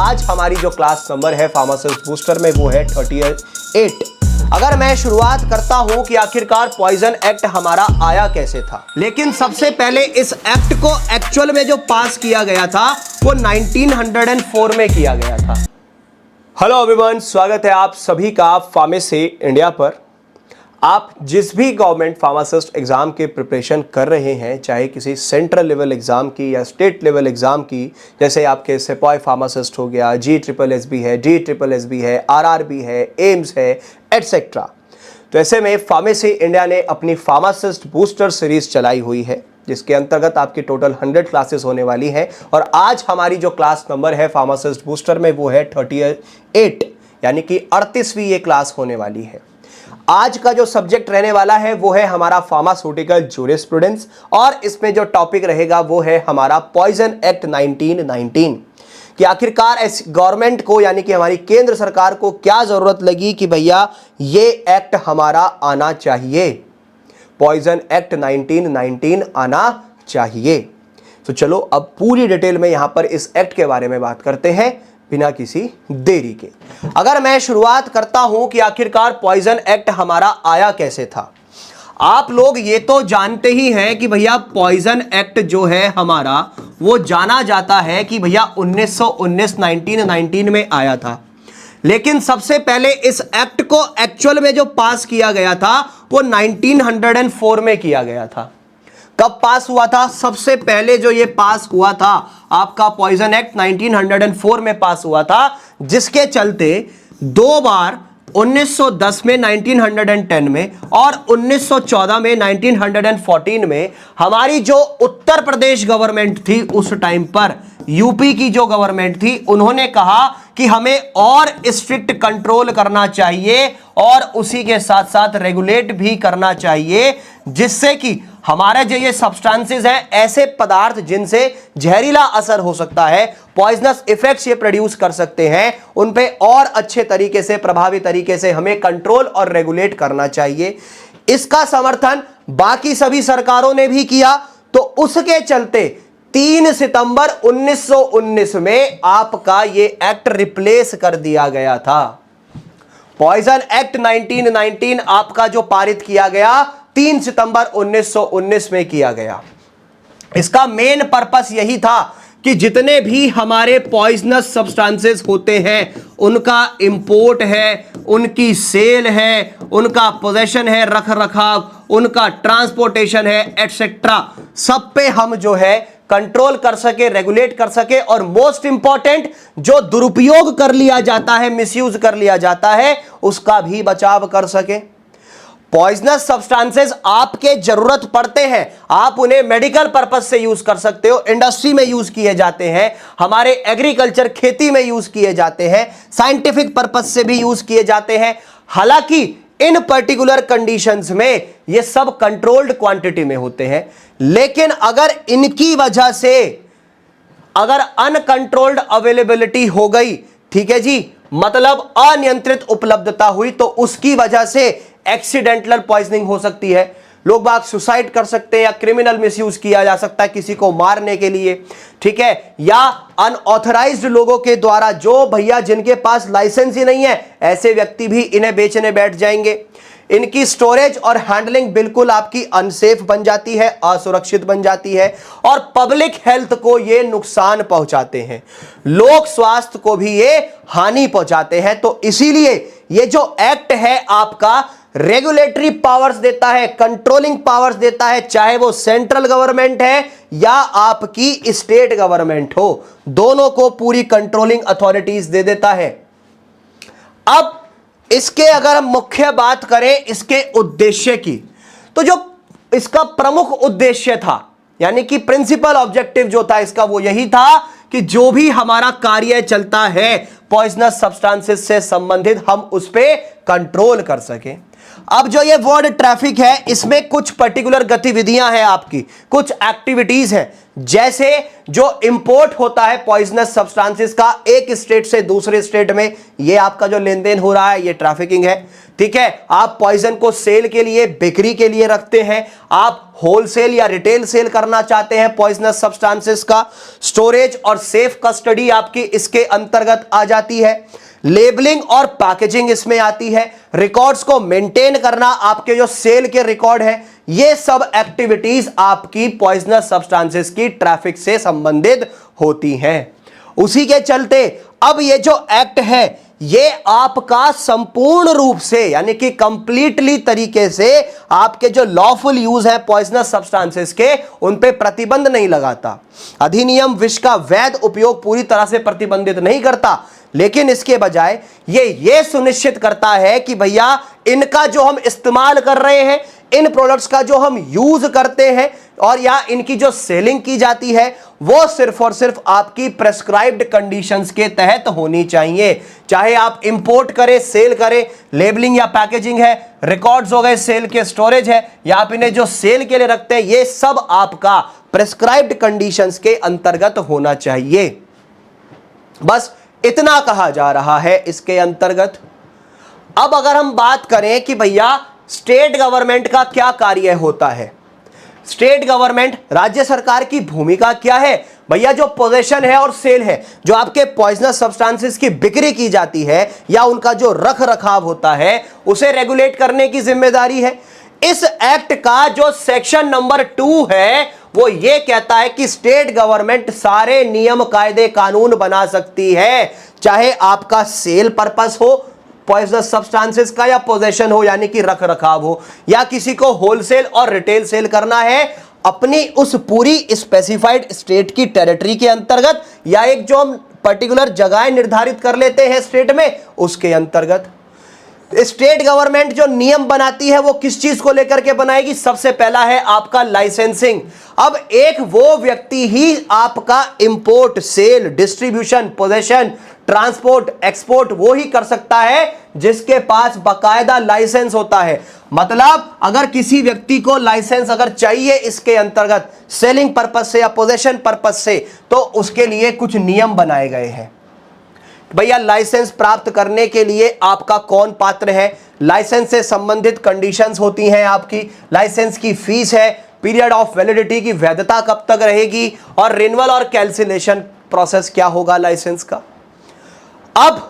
आज हमारी जो क्लास नंबर है फार्मासिस्ट बूस्टर में वो है 38। अगर मैं शुरुआत करता हूं कि आखिरकार पॉइजन एक्ट हमारा आया कैसे था, लेकिन सबसे पहले इस एक्ट को एक्चुअल में जो पास किया गया था वो 1904 में किया गया था। हेलो एवरीवन, स्वागत है आप सभी का फार्मेसी इंडिया पर। आप जिस भी गवर्नमेंट फार्मासिस्ट एग्ज़ाम के प्रिपरेशन कर रहे हैं, चाहे किसी सेंट्रल लेवल एग्ज़ाम की या स्टेट लेवल एग्ज़ाम की, जैसे आपके सिपाही फार्मासिस्ट हो गया, GSSB है, DSSB है, RRB है, एम्स है, एटसेट्रा। तो ऐसे में फार्मेसी इंडिया ने अपनी फार्मासिस्ट बूस्टर सीरीज़ चलाई हुई है, जिसके अंतर्गत आपकी टोटल 100 क्लासेस होने वाली हैं। और आज हमारी जो क्लास नंबर है फार्मासिस्ट बूस्टर में वो है 38, यानी कि 38वीं ये क्लास होने वाली है। आज का जो सब्जेक्ट रहने वाला है वो है हमारा फार्मास्यूटिकल जूरिस्प्रूडेंस, और इसमें जो टॉपिक रहेगा वो है हमारा पॉइजन एक्ट 1919 कि आखिरकार गवर्नमेंट को, यानी कि हमारी केंद्र सरकार को क्या जरूरत लगी कि भैया ये एक्ट हमारा आना चाहिए, पॉइजन एक्ट 1919 आना चाहिए। तो चलो अब पूरी डिटेल में यहां पर इस एक्ट के बारे में बात करते हैं बिना किसी देरी के। अगर मैं शुरुआत करता हूं कि आखिरकार पॉइजन एक्ट हमारा आया कैसे था, आप लोग ये तो जानते ही हैं कि भैया पॉइजन एक्ट जो है हमारा वो जाना जाता है कि भैया 1919 में आया था। लेकिन सबसे पहले इस एक्ट को एक्चुअल में जो पास किया गया था वो 1904 में किया गया था। कब पास हुआ था? सबसे पहले जो ये पास हुआ था आपका पॉइजन एक्ट 1904 में पास हुआ था, जिसके चलते दो बार 1910 में, 1910 में और 1914 में, 1914 में हमारी जो उत्तर प्रदेश गवर्नमेंट थी उस टाइम पर, यूपी की जो गवर्नमेंट थी, उन्होंने कहा कि हमें और स्ट्रिक्ट कंट्रोल करना चाहिए और उसी के साथ साथ रेगुलेट भी करना चाहिए, जिससे कि हमारे जो ये सब्सटेंसेस हैं, ऐसे पदार्थ जिनसे जहरीला असर हो सकता है, पॉइजनस इफेक्ट्स ये प्रोड्यूस कर सकते हैं, उन पे और अच्छे तरीके से, प्रभावी तरीके से हमें कंट्रोल और रेगुलेट करना चाहिए। इसका समर्थन बाकी सभी सरकारों ने भी किया। तो उसके चलते 3 सितंबर 1919 में आपका ये एक्ट रिप्लेस कर दिया गया था। पॉइजन एक्ट 1919 आपका जो पारित किया गया 3 सितंबर 1919 में किया गया। इसका मेन पर्पस यही था कि जितने भी हमारे पॉइजनस सब्सटेंसेस होते हैं, उनका इंपोर्ट है, उनकी सेल है, उनका पोजेशन है, रख रखाव, उनका ट्रांसपोर्टेशन है, एटसेट्रा, सब पे हम जो है कंट्रोल कर सके, रेगुलेट कर सके, और मोस्ट इंपॉर्टेंट जो दुरुपयोग कर लिया जाता है, मिसयूज कर लिया जाता है, उसका भी बचाव कर सके। पॉइजनस सब्सटेंसेस आपके जरूरत पड़ते हैं, आप उन्हें मेडिकल पर्पस से यूज कर सकते हो, इंडस्ट्री में यूज किए जाते हैं, हमारे एग्रीकल्चर खेती में यूज किए जाते हैं, साइंटिफिक पर्पस से भी यूज किए जाते हैं। हालांकि इन पर्टिकुलर कंडीशंस में ये सब कंट्रोल्ड क्वांटिटी में होते हैं, लेकिन अगर इनकी वजह से अगर अनकंट्रोल्ड अवेलेबिलिटी हो गई, ठीक है जी, मतलब अनियंत्रित उपलब्धता हुई, तो उसकी वजह से एक्सीडेंटल पॉइजनिंग हो सकती है। लोग बाग सुसाइड कर सकते हैं, या क्रिमिनल मिसयूज किया जा सकता है किसी को मारने के लिए, ठीक है, या अनऑथराइज्ड लोगों के द्वारा, जो भैया जिनके पास लाइसेंस ही नहीं है, ऐसे व्यक्ति भी इन्हें बेचने बैठ जाएंगे। इनकी स्टोरेज और हैंडलिंग बिल्कुल आपकी अनसेफ बन जाती है, असुरक्षित बन जाती है, और पब्लिक हेल्थ को ये नुकसान पहुंचाते हैं, लोक स्वास्थ्य को भी ये हानि पहुंचाते हैं। तो इसीलिए ये जो एक्ट है आपका रेगुलेटरी पावर्स देता है, कंट्रोलिंग पावर्स देता है, चाहे वो सेंट्रल गवर्नमेंट है या आपकी स्टेट गवर्नमेंट हो, दोनों को पूरी कंट्रोलिंग अथॉरिटीज दे देता है। अब इसके अगर हम मुख्य बात करें इसके उद्देश्य की, तो जो इसका प्रमुख उद्देश्य था, यानी कि प्रिंसिपल ऑब्जेक्टिव जो था इसका, वो यही था कि जो भी हमारा कार्य चलता है पॉइजनस सब्सटेंसेस से संबंधित, हम उस पर कंट्रोल कर सकें। अब जो ये वर्ड ट्रैफिक है, इसमें कुछ पर्टिकुलर गतिविधियां हैं आपकी, कुछ एक्टिविटीज हैं, जैसे जो इंपोर्ट होता है पॉइजनस सब्सटेंसेस का एक स्टेट से दूसरे स्टेट में, ये आपका जो लेन देन हो रहा है, ये ट्रैफिकिंग है। ठीक है, आप पॉइजन को सेल के लिए, बिक्री के लिए रखते हैं, आप होलसेल या रिटेल सेल करना चाहते हैं पॉइजनस सब्सटेंसेस का, स्टोरेज और सेफ कस्टडी आपकी इसके अंतर्गत आ जाती है, लेबलिंग और पैकेजिंग इसमें आती है, रिकॉर्ड्स को मेंटेन करना, आपके जो सेल के रिकॉर्ड है, ये सब एक्टिविटीज आपकी पॉइजनस सब्सटेंसेस की ट्रैफिक से संबंधित होती हैं। उसी के चलते अब ये जो एक्ट है ये आपका संपूर्ण रूप से यानी कि कंप्लीटली तरीके से आपके जो लॉफुल यूज है पॉइजनस सब्सटेंसेस के उन पे प्रतिबंध नहीं लगाता। अधिनियम विष का वैध उपयोग पूरी तरह से प्रतिबंधित नहीं करता, लेकिन इसके बजाय ये सुनिश्चित करता है कि भैया इनका जो हम इस्तेमाल कर रहे हैं, इन प्रोडक्ट्स का जो हम यूज करते हैं और या इनकी जो सेलिंग की जाती है वो सिर्फ और सिर्फ आपकी प्रेस्क्राइब्ड कंडीशंस के तहत होनी चाहिए। चाहे आप इंपोर्ट करें, सेल करें, लेबलिंग या पैकेजिंग है, रिकॉर्ड्स हो गए सेल के, स्टोरेज है, या आप इन्हें जो सेल के लिए रखते हैं, ये सब आपका प्रेस्क्राइब्ड कंडीशंस के अंतर्गत होना चाहिए। बस इतना कहा जा रहा है इसके अंतर्गत। अब अगर हम बात करें कि भैया स्टेट गवर्नमेंट का क्या कार्य होता है, स्टेट गवर्नमेंट, राज्य सरकार की भूमिका क्या है, भैया जो पोजेशन है और सेल है, जो आपके पॉइजनस सब्सटेंसेस की बिक्री की जाती है या उनका जो रख रखाव होता है उसे रेगुलेट करने की जिम्मेदारी है। इस एक्ट का जो सेक्शन नंबर 2 है वो ये कहता है कि स्टेट गवर्नमेंट सारे नियम, कायदे, कानून बना सकती है, चाहे आपका सेल पर्पस हो पॉइजनस सब्सटेंसेस का, या पोजेशन हो यानी कि रख रखाव हो, या किसी को होलसेल और रिटेल सेल करना है अपनी उस पूरी स्पेसिफाइड स्टेट की टेरिटरी के अंतर्गत, या एक जो हम पर्टिकुलर जगह निर्धारित कर लेते हैं स्टेट में उसके अंतर्गत। स्टेट गवर्नमेंट जो नियम बनाती है वो किस चीज को लेकर के बनाएगी? सबसे पहला है आपका लाइसेंसिंग। अब एक वो व्यक्ति ही आपका import, sale, distribution, possession, transport, export वो ही कर सकता है जिसके पास बकायदा लाइसेंस होता है। मतलब अगर किसी व्यक्ति को लाइसेंस अगर चाहिए इसके अंतर्गत सेलिंग पर्पस से या पोजेशन पर्पस से, तो उसके लिए कुछ नियम बनाए गए हैं। भैया लाइसेंस प्राप्त करने के लिए आपका कौन पात्र है, लाइसेंस से संबंधित कंडीशंस होती हैं आपकी, लाइसेंस की फीस है, पीरियड ऑफ वैलिडिटी की वैधता कब तक रहेगी, और रिन्यूअल और कैंसिलेशन प्रोसेस क्या होगा लाइसेंस का। अब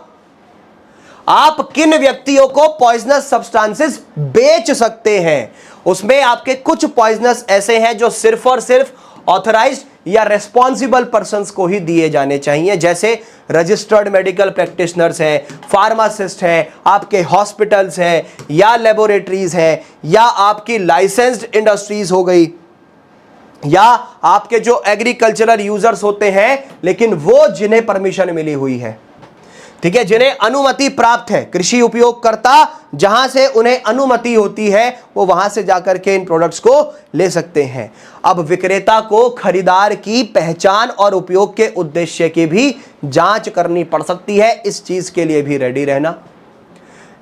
आप किन व्यक्तियों को पॉइजनस सब्सटेंसेस बेच सकते हैं, उसमें आपके कुछ पॉइजनस ऐसे हैं जो सिर्फ और सिर्फ ऑथराइज्ड या रेस्पॉन्सिबल पर्संस को ही दिए जाने चाहिए, जैसे रजिस्टर्ड मेडिकल प्रैक्टिशनर्स हैं, फार्मासिस्ट हैं, आपके हॉस्पिटल्स हैं, या लेबोरेटरीज हैं, या आपकी लाइसेंस्ड इंडस्ट्रीज हो गई, या आपके जो एग्रीकल्चरल यूजर्स होते हैं लेकिन वो जिन्हें परमिशन मिली हुई है, ठीक है, जिन्हें अनुमति प्राप्त है, कृषि उपयोगकर्ता जहां से उन्हें अनुमति होती है वो वहां से जाकर के इन प्रोडक्ट्स को ले सकते हैं। अब विक्रेता को खरीदार की पहचान और उपयोग के उद्देश्य की भी जांच करनी पड़ सकती है, इस चीज के लिए भी रेडी रहना।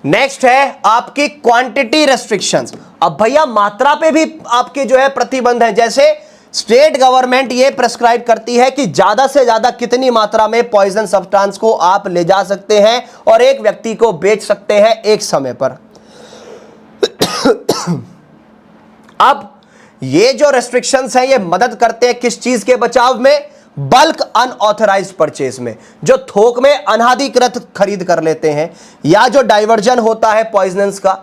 नेक्स्ट है आपकी क्वांटिटी रेस्ट्रिक्शंस। अब भैया मात्रा पे भी आपके जो है प्रतिबंध है, जैसे स्टेट गवर्नमेंट ये प्रेस्क्राइब करती है कि ज्यादा से ज्यादा कितनी मात्रा में पॉइजन सब्सटेंस को आप ले जा सकते हैं और एक व्यक्ति को बेच सकते हैं एक समय पर। अब ये जो रेस्ट्रिक्शंस हैं ये मदद करते हैं किस चीज के बचाव में? बल्क अनऑथराइज्ड परचेज में, जो थोक में अनाधिकृत खरीद कर लेते हैं, या जो डाइवर्जन होता है पॉइजनस का,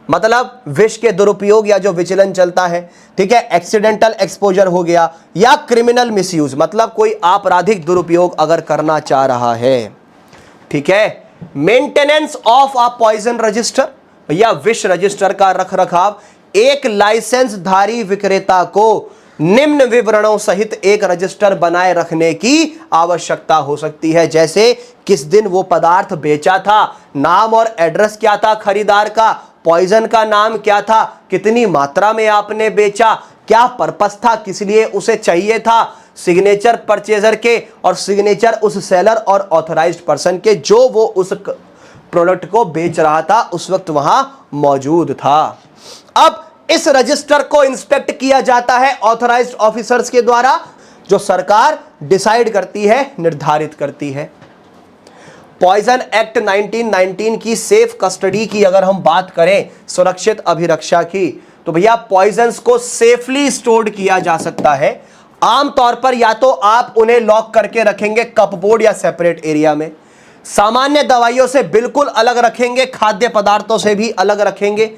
मतलब विष के दुरुपयोग या जो विचलन चलता है, ठीक है, एक्सीडेंटल एक्सपोजर हो गया, या क्रिमिनल मिसयूज, मतलब कोई आपराधिक दुरुपयोग अगर करना चाह रहा है, ठीक है। Maintenance of a poison register या विष रजिस्टर का रखरखाव, एक लाइसेंस धारी विक्रेता को निम्न विवरणों सहित एक रजिस्टर बनाए रखने की आवश्यकता हो सकती है, जैसे किस दिन वो पदार्थ बेचा था, नाम और एड्रेस क्या था खरीदार का, पॉइजन का नाम क्या था, कितनी मात्रा में आपने बेचा, क्या पर्पस था, किस लिए उसे चाहिए था, सिग्नेचर परचेजर के और सिग्नेचर उस सेलर और ऑथराइज्ड पर्सन के जो वो उस प्रोडक्ट को बेच रहा था उस वक्त वहां मौजूद था। अब इस रजिस्टर को इंस्पेक्ट किया जाता है ऑथराइज्ड ऑफिसर्स के द्वारा, जो सरकार डिसाइड करती है, निर्धारित करती है। पॉइजन एक्ट 1919 की सेफ कस्टडी की अगर हम बात करें, सुरक्षित अभिरक्षा की, तो भैया पॉइजन्स को सेफली स्टोर्ड किया जा सकता है। आमतौर पर या तो आप उन्हें लॉक करके रखेंगे कपबोर्ड या सेपरेट एरिया में, सामान्य दवाइयों से बिल्कुल अलग रखेंगे, खाद्य पदार्थों से भी अलग रखेंगे,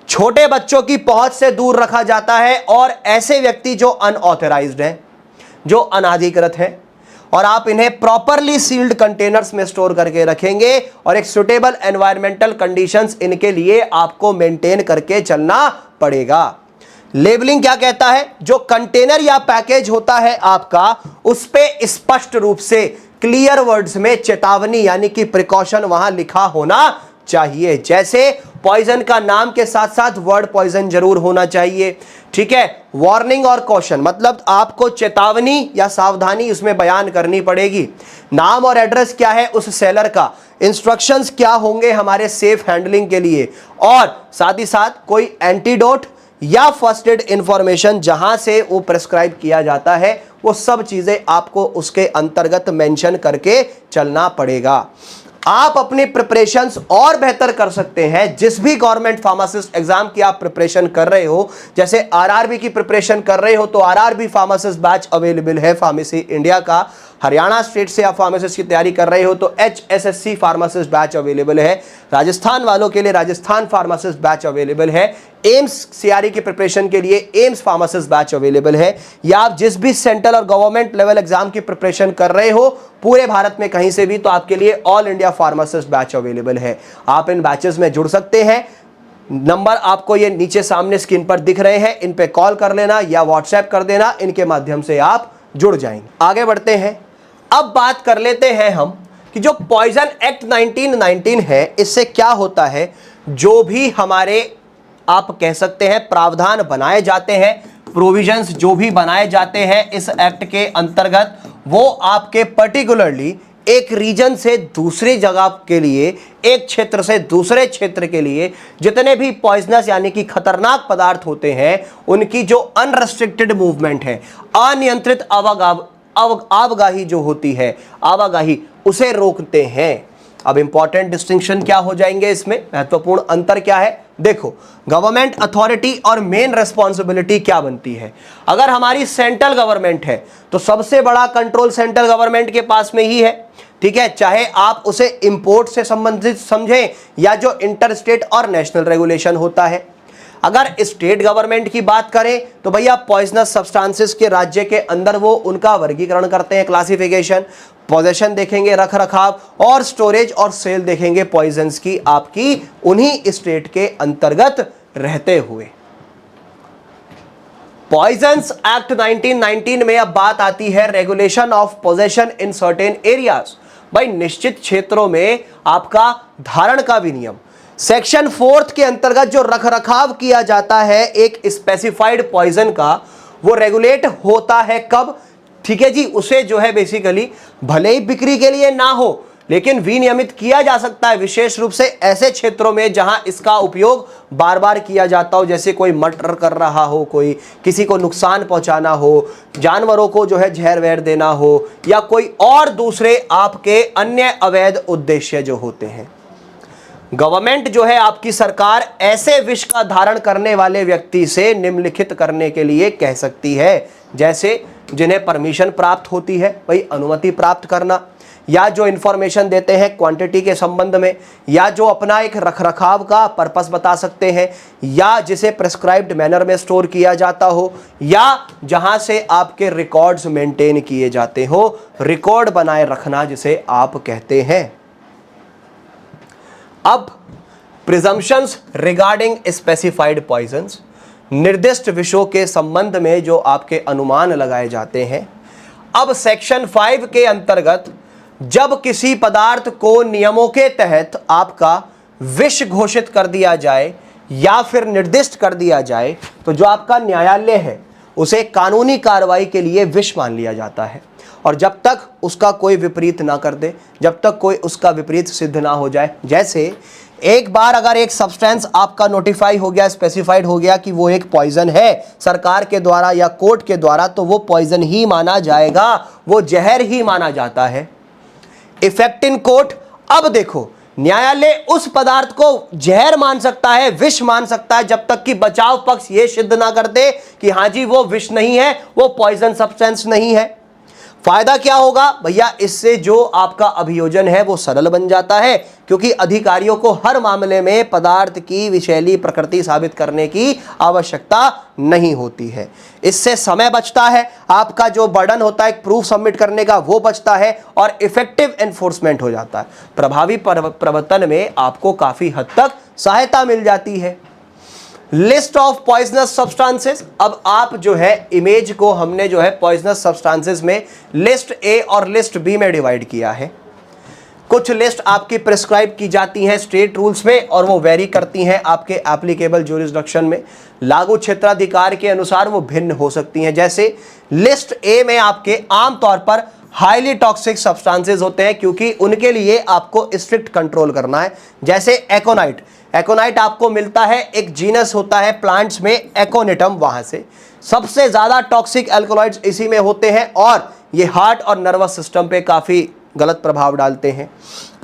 छोटे बच्चों की पहुंच से दूर रखा जाता है, और ऐसे व्यक्ति जो अनऑथराइज्ड हैं, जो अनाधिकृत हैं, और आप इन्हें प्रॉपरली सील्ड कंटेनर्स में स्टोर करके रखेंगे, और एक सुटेबल एनवायरमेंटल कंडीशंस इनके लिए आपको मेंटेन करके चलना पड़ेगा। लेबलिंग क्या कहता है? जो कंटेनर या पैकेज होता है आपका, उस पे स्पष्ट रूप से क्लियर वर्ड्स में चेतावनी यानी कि प्रिकॉशन वहां लिखा होना चाहिए। जैसे पॉइजन का नाम के साथ साथ वर्ड पॉइजन जरूर होना चाहिए, ठीक है। वार्निंग और कॉशन मतलब आपको चेतावनी या सावधानी उसमें बयान करनी पड़ेगी। नाम और एड्रेस क्या है उस सेलर का, इंस्ट्रक्शंस क्या होंगे हमारे सेफ हैंडलिंग के लिए, और साथ ही साथ कोई एंटीडोट या फर्स्ट एड इंफॉर्मेशन जहां से वो प्रेस्क्राइब किया जाता है, वो सब चीजें आपको उसके अंतर्गत मेंशन करके चलना पड़ेगा। आप अपनी प्रिपरेशंस और बेहतर कर सकते हैं। जिस भी गवर्नमेंट फार्मासिस्ट एग्जाम की आप प्रिपरेशन कर रहे हो, जैसे आरआरबी की प्रिपरेशन कर रहे हो, तो आरआरबी फार्मासिस्ट बैच अवेलेबल है फार्मेसी इंडिया का। हरियाणा स्टेट से आप फार्मासिस्ट की तैयारी कर रहे हो तो HSSC फार्मासिस्ट बैच अवेलेबल है। राजस्थान वालों के लिए राजस्थान फार्मासिस्ट बैच अवेलेबल है। एम्स सीआरई की प्रिपरेशन के लिए एम्स फार्मासिस्ट बैच अवेलेबल है। या आप जिस भी सेंट्रल और गवर्नमेंट लेवल एग्जाम की प्रिपरेशन कर रहे हो पूरे भारत में कहीं से भी, तो आपके लिए all India pharmacist batch available है। आप इन बैचेस में जुड़ सकते हैं। नंबर आपको ये नीचे सामने स्क्रीन पर दिख रहे हैं, इन पे कॉल कर लेना या व्हाट्सएप कर देना, इनके माध्यम से आप जुड़ जाएंगे। आगे बढ़ते हैं। अब बात कर लेते हैं हम कि जो पॉइजन एक्ट 1919 है, इससे क्या होता है। जो भी हमारे आप कह सकते हैं प्रावधान बनाए जाते हैं, प्रोविजंस जो भी बनाए जाते हैं इस एक्ट के अंतर्गत, वो आपके पर्टिकुलरली एक रीजन से दूसरी जगह के लिए, एक क्षेत्र से दूसरे क्षेत्र के लिए जितने भी पॉइजनस यानी कि खतरनाक पदार्थ होते हैं, उनकी जो अनरेस्ट्रिक्टेड मूवमेंट है, अनियंत्रित आवागाही जो होती है, आवागाही, उसे रोकते हैं। अब इंपॉर्टेंट डिस्टिंक्शन क्या हो जाएंगे इसमें, महत्वपूर्ण अंतर क्या है। देखो, गवर्नमेंट अथॉरिटी और मेन रेस्पॉन्सिबिलिटी क्या बनती है। अगर हमारी सेंट्रल गवर्नमेंट है तो सबसे बड़ा कंट्रोल सेंट्रल गवर्नमेंट के पास में ही है, ठीक है। चाहे आप उसे इंपोर्ट से संबंधित समझें या जो इंटर स्टेट और नेशनल रेगुलेशन होता है। अगर स्टेट गवर्नमेंट की बात करें तो भैया पॉइजनस सब्सटेंसेस के राज्य के अंदर वो उनका वर्गीकरण करते हैं, क्लासिफिकेशन, पोजेशन देखेंगे, रख रखाव और स्टोरेज और सेल देखेंगे पॉइजन्स की, आपकी उन्हीं स्टेट के अंतर्गत रहते हुए। पॉइजन्स एक्ट 1919 में अब बात आती है regulation of possession in certain areas. भाई निश्चित क्षेत्रों में आपका धारण का भी नियम, सेक्शन 4 के अंतर्गत जो रखरखाव किया जाता है एक स्पेसिफाइड पॉइजन का, वो रेगुलेट होता है कब, ठीक है जी। उसे जो है बेसिकली भले ही बिक्री के लिए ना हो लेकिन विनियमित किया जा सकता है, विशेष रूप से ऐसे क्षेत्रों में जहां इसका उपयोग बार बार किया जाता हो, जैसे कोई मर्डर कर रहा हो, कोई किसी को नुकसान पहुंचाना हो, जानवरों को जो है जहर वहर देना हो, या कोई और दूसरे आपके अन्य अवैध उद्देश्य जो होते हैं। गवर्नमेंट जो है आपकी सरकार ऐसे विष का धारण करने वाले व्यक्ति से निम्नलिखित करने के लिए कह सकती है, जैसे जिन्हें परमिशन प्राप्त होती है, वही अनुमति प्राप्त करना, या जो इंफॉर्मेशन देते हैं क्वांटिटी के संबंध में, या जो अपना एक रखरखाव का पर्पस बता सकते हैं, या जिसे प्रेस्क्राइब्ड मैनर में स्टोर किया जाता हो, या जहां से आपके रिकॉर्ड्स मेंटेन किए जाते हो, रिकॉर्ड बनाए रखना जिसे आप कहते हैं। अब प्रिजम्पशंस रिगार्डिंग स्पेसिफाइड पॉइजन्स, निर्दिष्ट विषयों के संबंध में जो आपके अनुमान लगाए जाते हैं। अब सेक्शन 5 के अंतर्गत जब किसी पदार्थ को नियमों के तहत आपका विष घोषित कर दिया जाए या फिर निर्दिष्ट कर दिया जाए, तो जो आपका न्यायालय है उसे कानूनी कार्रवाई के लिए विष मान लिया जाता है, और जब तक उसका कोई विपरीत ना कर दे, जब तक कोई उसका विपरीत सिद्ध ना हो जाए। जैसे एक बार अगर एक सब्सटेंस आपका नोटिफाई हो गया, स्पेसिफाइड हो गया कि वो एक पॉइजन है सरकार के द्वारा या कोर्ट के द्वारा, तो वो पॉइजन ही माना जाएगा, वो जहर ही माना जाता है। इफेक्ट इन कोर्ट अब देखो, न्यायालय उस पदार्थ को जहर मान सकता है, विष मान सकता है, जब तक कि बचाव पक्ष यह सिद्ध ना कर दे कि हां जी वो विष नहीं है, वो पॉइजन सब्सटेंस नहीं है। फायदा क्या होगा भैया, इससे जो आपका अभियोजन है वो सरल बन जाता है, क्योंकि अधिकारियों को हर मामले में पदार्थ की विषैली प्रकृति साबित करने की आवश्यकता नहीं होती है। इससे समय बचता है, आपका जो बर्डन होता है प्रूफ सबमिट करने का वो बचता है, और इफेक्टिव एनफोर्समेंट हो जाता है। प्रभावी प्रवर्तन में आपको काफी हद तक सहायता मिल जाती है। लिस्ट ऑफ पॉइजनस सब्सटेंसेस, अब आप जो है इमेज को हमने जो है पॉइजनस सब्सटेंसेस में लिस्ट ए और लिस्ट बी में डिवाइड किया है। कुछ लिस्ट आपकी प्रिस्क्राइब की जाती हैं स्टेट रूल्स में, और वो वेरी करती हैं आपके एप्लीकेबल ज्यूरिसडिक्शन में, लागू क्षेत्राधिकार के अनुसार वो भिन्न हो सकती हैं। जैसे लिस्ट ए में आपके आमतौर पर हाईली टॉक्सिक सब्सटेंसेस होते हैं, क्योंकि उनके लिए आपको स्ट्रिक्ट कंट्रोल करना है। जैसे एकोनाइट, एकोनाइट आपको मिलता है, एक जीनस होता है प्लांट्स में एकोनिटम, वहां से सबसे ज्यादा टॉक्सिक एल्कोलॉइड्स इसी में होते हैं, और ये हार्ट और नर्वस सिस्टम पे काफी गलत प्रभाव डालते हैं।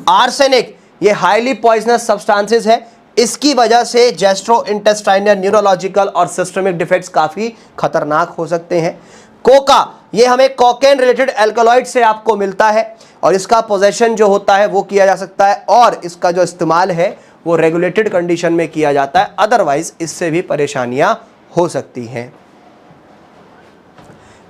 आर्सेनिक, ये हाईली पॉइजनस सब्सटेंसेस है, इसकी वजह से गैस्ट्रोइंटेस्टाइनल, न्यूरोलॉजिकल और सिस्टमिक डिफेक्ट्स काफी खतरनाक हो सकते हैं। कोका, ये हमें कोकेन रिलेटेड एल्कोलॉइड से आपको मिलता है, और इसका पोजेशन जो होता है वो किया जा सकता है, और इसका जो इस्तेमाल है वो रेगुलेटेड कंडीशन में किया जाता है, अदरवाइज इससे भी परेशानियां हो सकती हैं।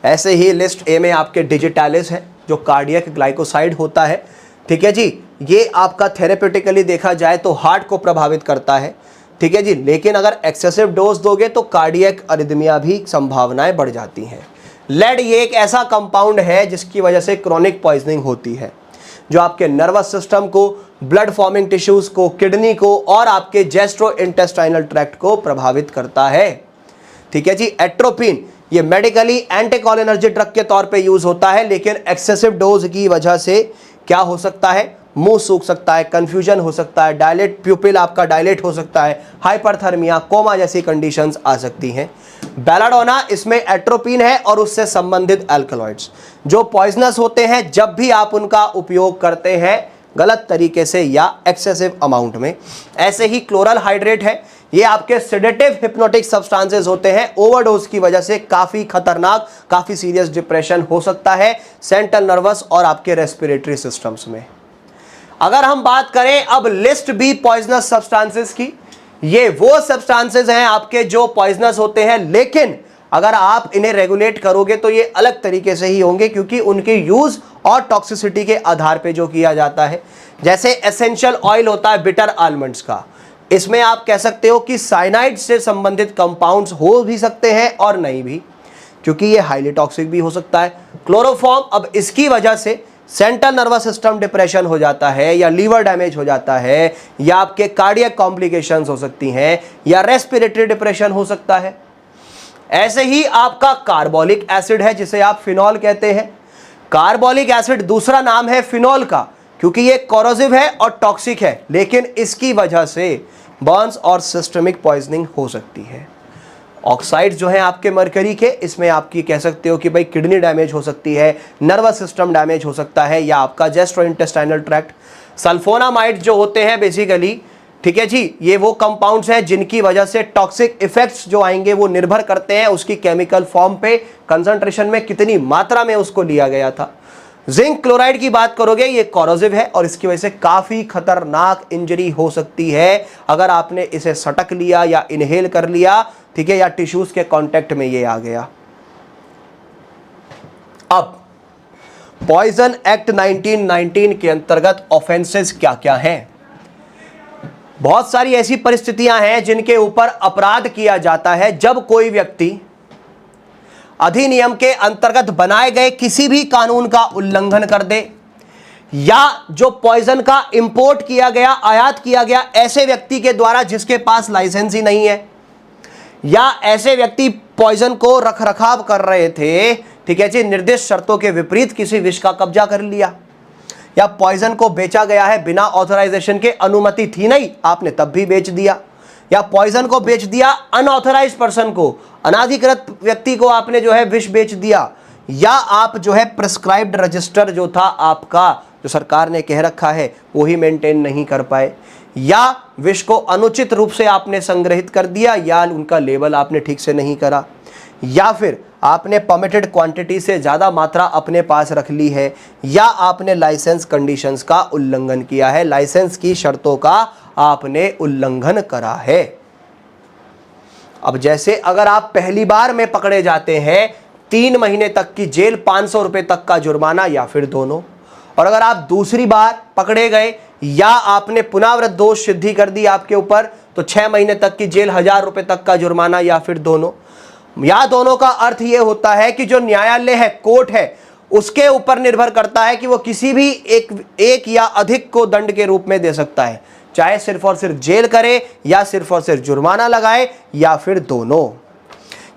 ऐसे ही लिस्ट ए में आपके डिजिटालिस है, जो कार्डियक ग्लाइकोसाइड होता है, ठीक है जी। ये आपका थेरेपेटिकली देखा जाए तो हार्ट को प्रभावित करता है, ठीक है जी, लेकिन अगर एक्सेसिव डोज दोगे तो कार्डियक अरिदमिया भी संभावनाएं बढ़ जाती हैं। लेड, ये एक ऐसा कंपाउंड है जिसकी वजह से क्रॉनिक पॉइजनिंग होती है, जो आपके नर्वस सिस्टम को, ब्लड फॉर्मिंग टिश्यूज को, किडनी को और आपके गैस्ट्रोइंटेस्टाइनल ट्रैक्ट को प्रभावित करता है, ठीक है जी। एट्रोपिन, ये मेडिकली एंटीकोलिनर्जिक ड्रग के तौर पे यूज होता है, लेकिन एक्सेसिव डोज की वजह से क्या हो सकता है, मुंह सूख सकता है, कंफ्यूजन हो सकता है, डायलेट, प्यूपिल आपका डायलेट हो सकता है, हाइपरथर्मिया, कोमा जैसी कंडीशंस आ सकती हैं। बेलाडोना, इसमें एट्रोपिन है और उससे संबंधित एल्कलॉइड्स जो पॉइजनस होते हैं जब भी आप उनका उपयोग करते हैं गलत तरीके से या एक्सेसिव अमाउंट में। ऐसे ही क्लोरल हाइड्रेट है, ये आपके सेडेटिव हिप्नोटिक सब्सटेंसेस होते हैं, ओवरडोज की वजह से काफी खतरनाक, काफी सीरियस डिप्रेशन हो सकता है सेंट्रल नर्वस और आपके रेस्पिरेटरी सिस्टम्स में। अगर हम बात करें अब लिस्ट बी पॉइजनस सब्सटेंसेस की, ये वो सब्सटेंसेस हैं आपके जो पॉइजनस होते हैं, लेकिन अगर आप इन्हें रेगुलेट करोगे तो ये अलग तरीके से ही होंगे, क्योंकि उनके यूज और टॉक्सिसिटी के आधार पे जो किया जाता है। जैसे एसेंशियल ऑयल होता है बिटर आलमंड्स का, इसमें आप कह सकते हो कि साइनाइड से संबंधित कंपाउंड्स हो भी सकते हैं और नहीं भी, क्योंकि ये हाईली टॉक्सिक भी हो सकता है। क्लोरोफॉर्म, अब इसकी वजह से सेंट्रल नर्वस सिस्टम डिप्रेशन हो जाता है, या लीवर डैमेज हो जाता है, या आपके कार्डियक कॉम्प्लिकेशंस हो सकती हैं, या रेस्पिरेटरी डिप्रेशन हो सकता है। ऐसे ही आपका कार्बोलिक एसिड है, जिसे आप फिनॉल कहते हैं। कार्बोलिक एसिड दूसरा नाम है फिनॉल का, क्योंकि ये कोरोसिव है और टॉक्सिक है, लेकिन इसकी वजह से बर्न्स और सिस्टमिक पॉइजनिंग हो सकती है। ऑक्साइड जो है आपके मरकरी के, इसमें आपकी कह सकते हो कि भाई किडनी डैमेज हो सकती है, नर्वस सिस्टम डैमेज हो सकता है, या आपका गैस्ट्रोइंटेस्टाइनल ट्रैक्ट। सल्फोनामाइड जो होते हैं बेसिकली, ठीक है जी, ये वो कंपाउंड्स हैं जिनकी वजह से टॉक्सिक इफेक्ट्स जो आएंगे वो निर्भर करते हैं उसकी केमिकल फॉर्म पे, कंसंट्रेशन में, कितनी मात्रा में उसको लिया गया था। जिंक क्लोराइड की बात करोगे, ये कोरोसिव है और इसकी वजह से काफी खतरनाक इंजरी हो सकती है अगर आपने इसे सटक लिया या इनहेल कर लिया, ठीक है, या टिश्यूज के कांटेक्ट में ये आ गया। अब पॉइजन एक्ट 1919 के अंतर्गत ऑफेंसेस क्या क्या हैं? बहुत सारी ऐसी परिस्थितियां हैं जिनके ऊपर अपराध किया जाता है जब कोई व्यक्ति अधिनियम के अंतर्गत बनाए गए किसी भी कानून का उल्लंघन कर दे, या जो पॉइजन का इंपोर्ट किया गया, आयात किया गया ऐसे व्यक्ति के द्वारा जिसके पास लाइसेंस ही नहीं है, या ऐसे व्यक्ति पॉइजन को रखरखाव कर रहे थे, ठीक है जी, निर्दिष्ट शर्तों के विपरीत किसी विष का कब्जा कर लिया, या पॉइजन को बेचा गया है बिना ऑथराइजेशन के, अनुमति थी नहीं आपने तब भी बेच दिया, या पॉइजन को बेच दिया अनऑथराइज्ड पर्सन को, अनाधिकृत व्यक्ति को आपने जो है विष बेच दिया, या आप जो है प्रिस्क्राइब्ड रजिस्टर जो था आपका, जो सरकार ने कह रखा है, वही मेंटेन नहीं कर पाए, या विष को अनुचित रूप से आपने संग्रहित कर दिया, या उनका लेबल आपने ठीक से नहीं करा, या फिर आपने परमिटेड क्वांटिटी से ज़्यादा मात्रा अपने पास रख ली है, या आपने लाइसेंस कंडीशंस का उल्लंघन किया है, लाइसेंस की शर्तों का आपने उल्लंघन करा है। अब जैसे अगर आप पहली बार में पकड़े जाते हैं 3 महीने तक की जेल, 500 रुपए तक का जुर्माना, या फिर दोनों। और अगर आप दूसरी बार पकड़े गए या आपने पुनरावृत्त दोष सिद्धि कर दी आपके ऊपर, तो 6 महीने तक की जेल, 1000 रुपए तक का जुर्माना, या फिर दोनों। या दोनों का अर्थ यह होता है कि जो न्यायालय है, कोर्ट है, उसके ऊपर निर्भर करता है कि वो किसी भी एक या अधिक को दंड के रूप में दे सकता है, चाहे सिर्फ और सिर्फ जेल करे, या सिर्फ और सिर्फ जुर्माना लगाए, या फिर दोनों।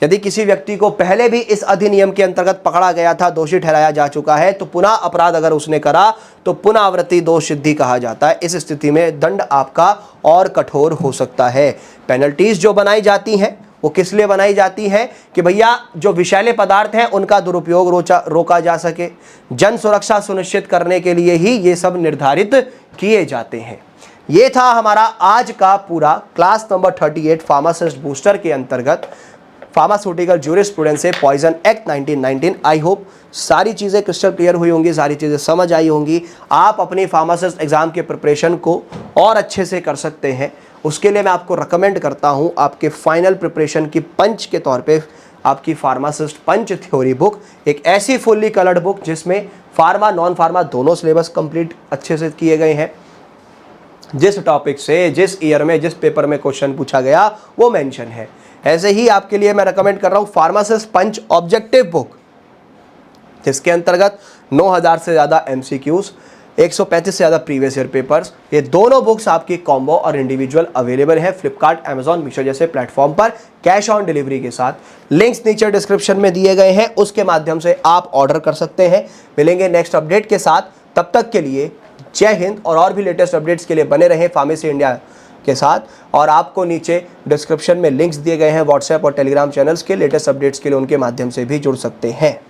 यदि किसी व्यक्ति को पहले भी इस अधिनियम के अंतर्गत पकड़ा गया था, दोषी ठहराया जा चुका है, तो पुनः अपराध अगर उसने करा तो पुनरावृत्ति दोष सिद्धि कहा जाता है। इस स्थिति में दंड आपका और कठोर हो सकता है। पेनल्टीज जो बनाई जाती हैं वो किस लिए बनाई जाती है कि भैया जो विषैले पदार्थ हैं उनका दुरुपयोग रोका जा सके, जन सुरक्षा सुनिश्चित करने के लिए ही ये सब निर्धारित किए जाते हैं। ये था हमारा आज का पूरा क्लास नंबर 38 फार्मासिस्ट बूस्टर के अंतर्गत फार्मास्यूटिकल ज्यूरिस्प्रूडेंस से पॉइजन एक्ट 1919। आई होप सारी चीज़ें क्रिस्टल क्लियर हुई होंगी, सारी चीज़ें समझ आई होंगी। आप अपनी फार्मासिस्ट एग्जाम के प्रिपरेशन को और अच्छे से कर सकते हैं। उसके लिए मैं आपको रिकमेंड करता हूं आपके फाइनल प्रिपरेशन की पंच के तौर पे आपकी फार्मासिस्ट पंच थ्योरी बुक, एक ऐसी फुल्ली कलर्ड बुक जिसमें फार्मा नॉन फार्मा दोनों सिलेबस कंप्लीट अच्छे से किए गए हैं। जिस टॉपिक से, जिस ईयर में, जिस पेपर में क्वेश्चन पूछा गया वो मेंशन है। ऐसे ही आपके लिए मैं रिकमेंड कर रहा हूं फार्मासिस्ट पंच ऑब्जेक्टिव बुक, जिसके अंतर्गत 9000 से ज़्यादा MCQs, 135 से ज़्यादा प्रीवियस ईयर पेपर्स। ये दोनों बुक्स आपकी कॉम्बो और इंडिविजुअल अवेलेबल है फ्लिपकार्ट, अमेजॉन, मीशो जैसे प्लेटफॉर्म पर कैश ऑन डिलीवरी के साथ। लिंक्स नीचे डिस्क्रिप्शन में दिए गए हैं, उसके माध्यम से आप ऑर्डर कर सकते हैं। मिलेंगे नेक्स्ट अपडेट के साथ, तब तक के लिए जय हिंद। और भी लेटेस्ट अपडेट्स के लिए बने रहें फार्मेसी इंडिया के साथ। और आपको नीचे डिस्क्रिप्शन में लिंक्स दिए गए हैं व्हाट्सएप और टेलीग्राम चैनल्स के, लेटेस्ट अपडेट्स के लिए उनके माध्यम से भी जुड़ सकते हैं।